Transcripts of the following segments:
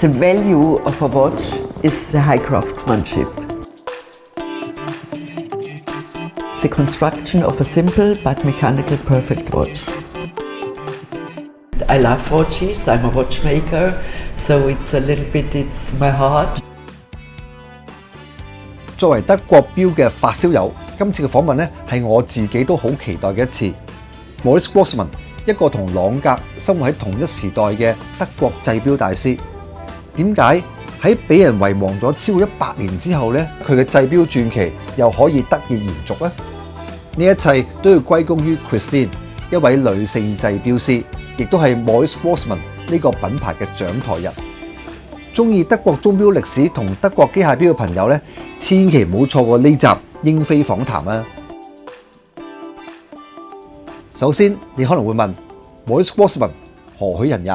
The value of a watch is the high craftsmanship. The construction of a simple but mechanical perfect watch. I love watches, I'm a watchmaker, so it's a little bit, it's my heart. 作為德國錶嘅發燒友，今次嘅訪問咧係我自己都好期待嘅一次。Moritz Grossmann 一個同朗格生活喺同一時代嘅德國製錶大師，點解喺俾人遺忘咗超過100年之後咧，佢嘅製錶傳奇又可以得以延續呢？呢一切都要歸功於 Christine 一位女性製錶師，亦都係 Moritz Grossmann 呢個品牌嘅掌舵人。中意德國鐘錶歷史同德國機械錶嘅朋友咧，千祈唔好錯過呢集英飛訪談啊！首先，你可能會問 Moritz Grossmann 何許人也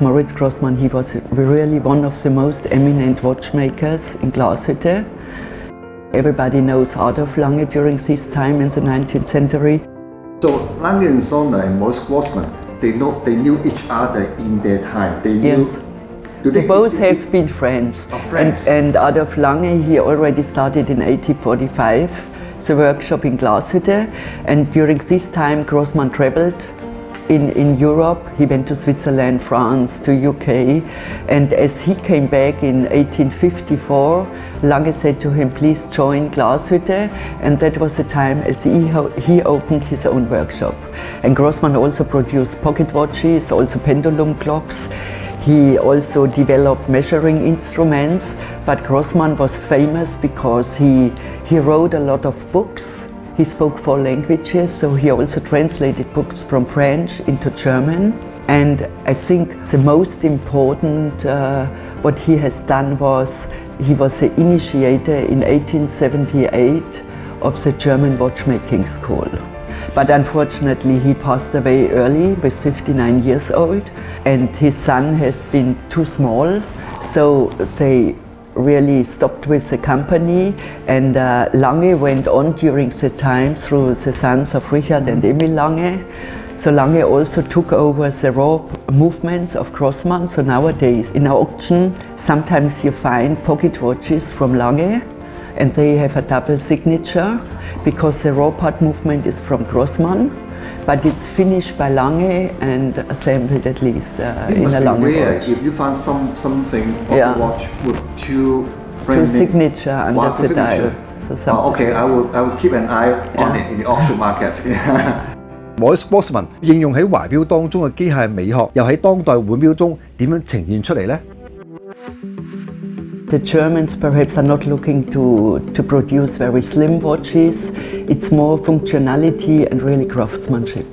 Moritz Grossmann, he was really one of the most eminent watchmakers in Glashütte. Everybody knows Aldoph Lange during this time in the 19th century. So Lange and Sonne and Moritz Grossmann, they knew each other in their time. They knew. Yes. They both have been friends. Friends. And Aldoph Lange, he already started in 1845 the workshop in Glashütte, and during this time Grossmann traveled in Europe. He went to Switzerland, France, to UK, and as he came back in 1854, Lange said to him, please join Glashütte, and that was the time as he opened his own workshop. And Grossmann also produced pocket watches, also pendulum clocks. He also developed measuring instruments, but Grossmann was famous because he wrote a lot of books. He spoke 4 languages, so he also translated books from French into German. And I think the most important what he has done was he was the initiator in 1878 of the German watchmaking school. But unfortunately he passed away early, with 59 years old, and his son has been too small, so they really stopped with the company, and Lange went on during the time through the sons of Richard and Emil Lange. So Lange also took over the raw movements of Grossmann. So nowadays in auction sometimes you find pocket watches from Lange, and they have a double signature because the raw part movement is from Grossmann, but it's finished by Lange and assembled at least in a Lange watch. If you find something on the watch with two signature under the dial. So okay, I will keep an eye on it in the auction markets. Moritz Grossmann 應用喺懷錶當中嘅機械美學，又喺當代腕錶中點樣呈現出嚟呢？ The Germans perhaps are not looking to produce very slim watches. It's more functionality and really craftsmanship.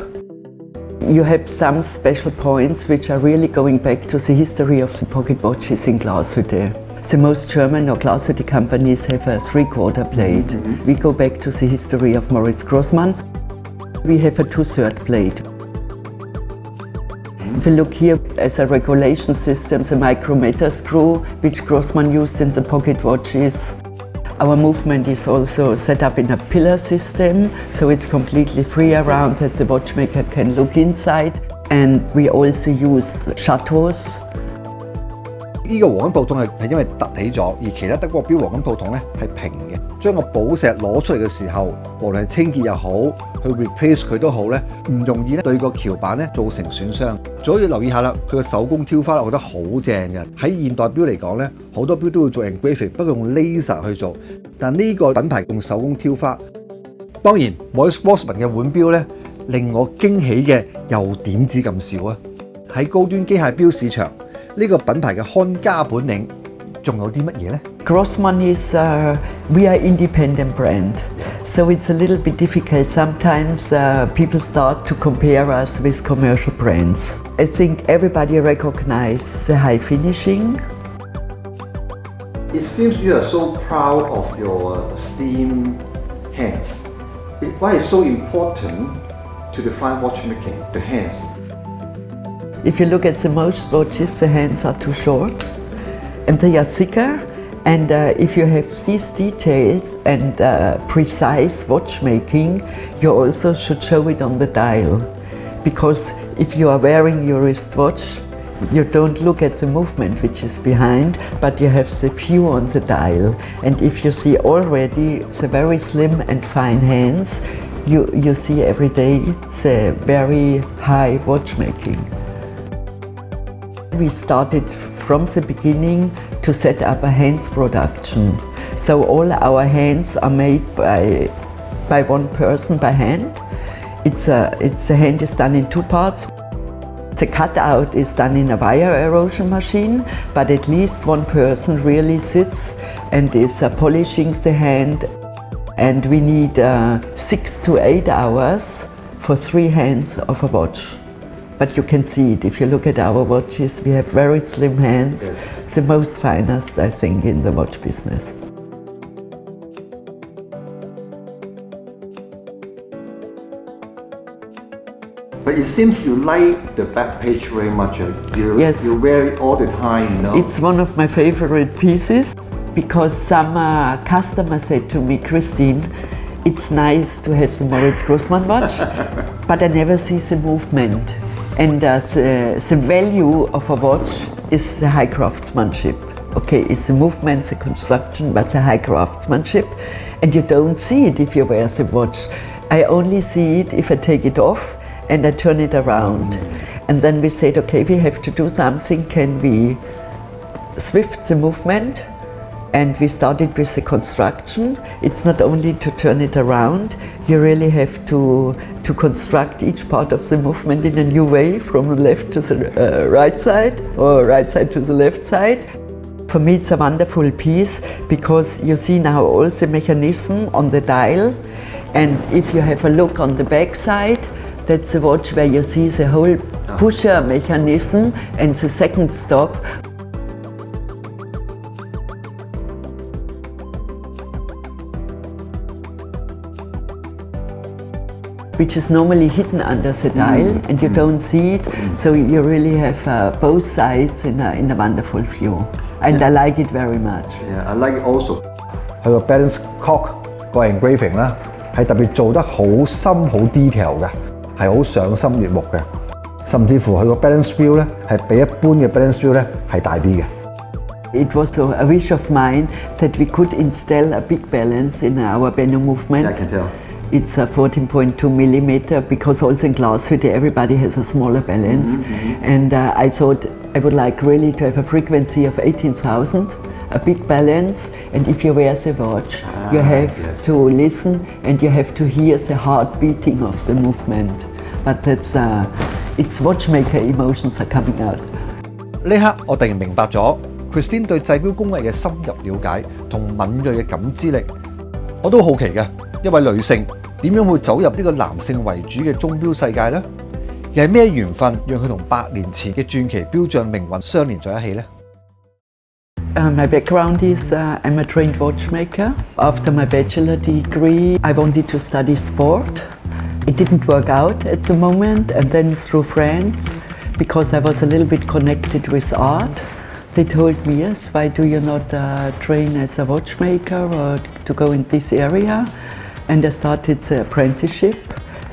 You have some special points which are really going back to the history of the pocket watches in Glashütte. The most German or Glashütte companies have a 3/4 blade. We go back to the history of Moritz Grossmann. We have a 2/3 blade. If you look here as a regulation system, the micrometer screw, which Grossmann used in the pocket watches. Our movement is also set up in a pillar system, so it's completely free around that the watchmaker can look inside. And we also use chateaus. 呢個黃金套筒係因為凸起咗，而其他德國錶黃金套筒咧係平嘅。將個寶石攞出嚟嘅時候，無論係清潔又好，去 replace 佢都好咧，唔容易咧對個橋板咧造成損傷。仲要留意下啦，佢個手工挑花我覺得好正嘅。喺現代錶嚟講咧，好多錶都會做 engraving， 不過用 laser 去做，但呢個品牌用手工挑花。當然 ，Moritz Grossmann 嘅腕錶咧令我驚喜嘅又點止咁少啊！喺高端機械錶市場。呢個品牌嘅看家本領仲有啲乜嘢呢？ Grossmann is we are independent brand, so it's a little bit difficult sometimes. People start to compare us with commercial brands. I think everybody recognizes the high finishing. It seems you are so proud of your steam hands. Why is so important to define watchmaking? The hands. If you look at the most watches, the hands are too short and they are thicker. And if you have these details and precise watchmaking, you also should show it on the dial, because if you are wearing your wristwatch, you don't look at the movement which is behind, but you have the view on the dial. And if you see already the very slim and fine hands, you see every day the very high watchmaking. We started from the beginning to set up a hands production. So all our hands are made by one person by hand. The hand is done in two parts. The cutout is done in a wire erosion machine, but at least one person really sits and is polishing the hand. And we need 6 to 8 hours for 3 hands of a watch. But you can see it if you look at our watches. We have very slim hands, yes. The most finest, I think, in the watch business. But it seems you like the back page very much. Yes. You wear it all the time, you know? It's one of my favorite pieces because some customers said to me, Christine, it's nice to have the Moritz Grossmann watch, but I never see the movement. And the value of a watch is the high craftsmanship. Okay, it's the movement, the construction, but the high craftsmanship. And you don't see it if you wear the watch. I only see it if I take it off and I turn it around. And then we said, okay, we have to do something. Can we swift the movement? And we started with the construction. It's not only to turn it around, you really have to construct each part of the movement in a new way, from the left to the right side, or right side to the left side. For me it's a wonderful piece because you see now all the mechanism on the dial, and if you have a look on the back side, that's the watch where you see the whole pusher mechanism and the second stop. Which is normally hidden under the dial, and you don't see it, so you really have both sides in a wonderful view. And I like it very much. Yeah, I like it also. 佢個 balance clock 個 engraving 啦，係特別做得好深好 detail 嘅，係好賞心悅目嘅。甚至乎佢個 balance wheel 咧係比一般嘅 balance wheel 咧係大啲嘅。It was a wish of mine that we could install a big balance in our Benno movement. I can tell. It's a 14.2 millimeter because also in Glashütte everybody has a smaller balance. And I thought I would like really to have a frequency of 18,000, a big balance, and if you wear the watch, you have to listen and you have to hear the heart beating of the movement. But that's, it's watchmaker emotions are coming out. 呢刻我突然明白咗 Christine 對製錶工藝嘅深入了解同敏鋭嘅感知力，我都好奇嘅，一位女性點樣會走入呢個男性為主嘅鐘錶世界呢？又係咩緣分讓佢同100年前嘅傳奇錶匠命運相連在一起呢？ My background is I'm a trained watchmaker. After my bachelor degree, I wanted to study sport. It didn't work out at the moment, and then through friends, because I was a little bit connected with art, they told me, yes, why do you not train as a watchmaker or to go in this area? And I started the apprenticeship,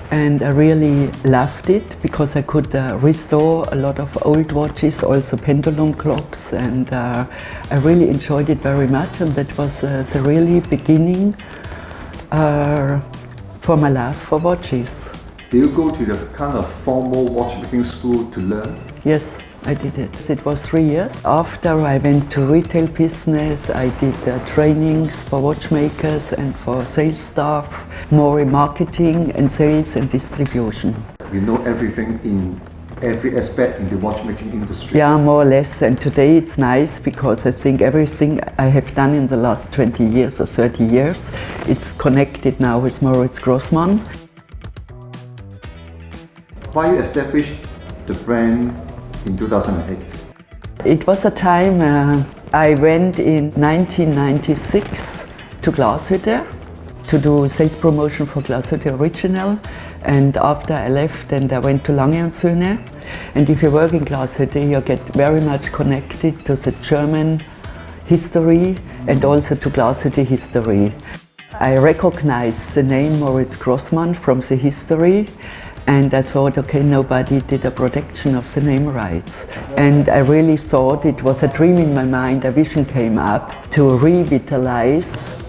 and I really loved it because I could restore a lot of old watches, also pendulum clocks, and I really enjoyed it very much, and that was the really beginning for my love for watches. Do you go to the kind of formal watchmaking school to learn? Yes, I did it. It was 3 years. After I went to retail business, I did trainings for watchmakers and for sales staff, more in marketing and sales and distribution. You know everything in every aspect in the watchmaking industry. Yeah, more or less. And today it's nice because I think everything I have done in the last 20 years or 30 years, it's connected now with Moritz Grossmann. Why you established the brand in 2008? It was a time I went in 1996 to Glashütte to do sales promotion for Glashütte Original, and after I left and I went to Lange & Söhne, and if you work in Glashütte you get very much connected to the German history and also to Glashütte history. I recognize the name Moritz Grossmann from the history, And I thought, okay, nobody did a protection of the name rights. And I really thought it was a dream in my mind, a vision came up to revitalize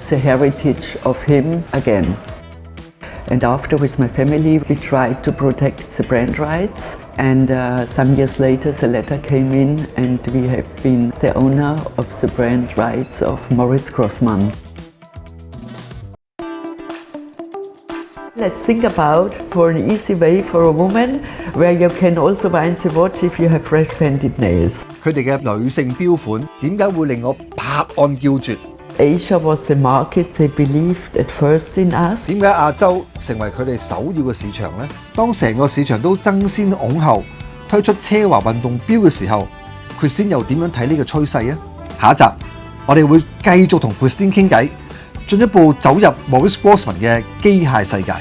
the heritage of him again. And after, with my family, we tried to protect the brand rights. And some years later, the letter came in, and we have been the owner of the brand rights of Moritz Grossmann. Let's think about for an easy way for a woman where you can also wind the watch if you have fresh painted nails. 佢哋嘅女性標款點解會令我拍案叫絕？ Asia was the market they believed at first in us. 點解亞洲成為佢哋首要嘅市場呢？當成個市場都爭先恐後推出奢華運動錶嘅時候 ，Christine 又點樣睇呢個趨勢啊？下一集我哋會繼續同 Christine 傾偈，進一步走入 Moritz Grossmann 嘅機械世界。